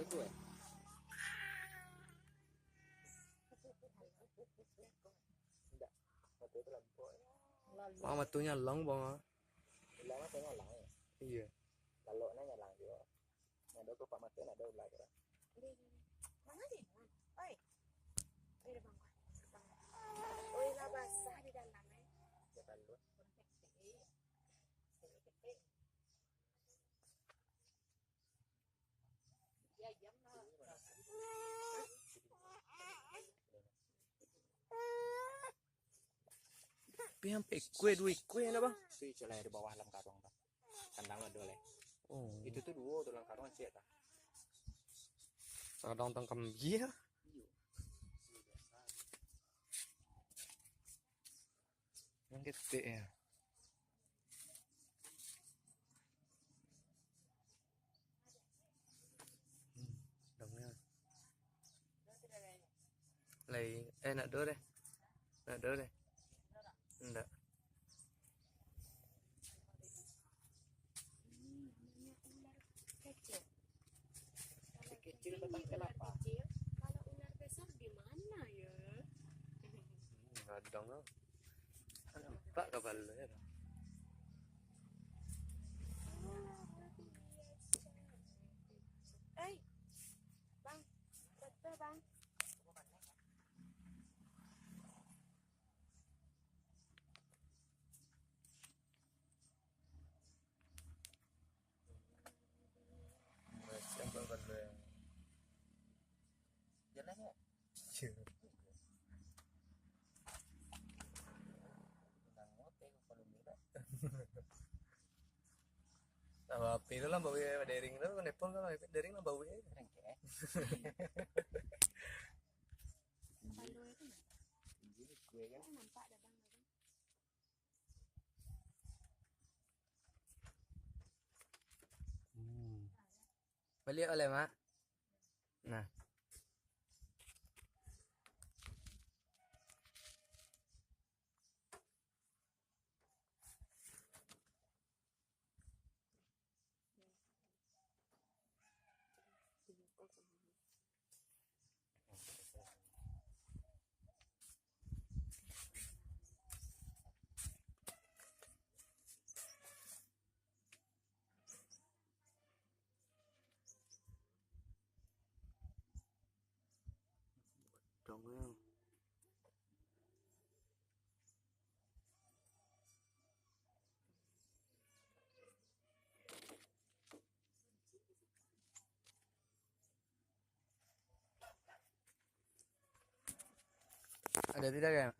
itu ya. Enggak, matu itu lampu. Oh, matunya long bang. Ulang matunya lang ya. Iya. Lalu nanya lang juga. Ada tuh pak matu ada ulang kira. Mana sih? Oi. Ini bang. Oi, lah basah di dalamnya. Jangan lu. Ya, jam lah. Tapi sampai dua kue ada bang. Itu celai di bawah dalam karung tak. Kandang ada oleh. Oh. Itu tuh dua dalam karung sih tak. Kadang tangkam dia. Yang gede ya. Dongnya. Lagi, nak do deh. Nak do deh. Enggak. Kecil. Kecil batang kelapa. Kecil. Kalau ular besar di mana ya? Kadang lah. Nampak kapal lu ya. Eh, bang, betul bang. Macam kapal lu yang. Jalannya. Nang ngote kalau mira. Nah, api itu lah bawa daring itu kan nepal kalau daring lah bawa. Rengke. Palu itu mana? Jadi kue kan. Nampak ada bang. Balik oleh mak. Nah. Dongnya. Ada tidak ya?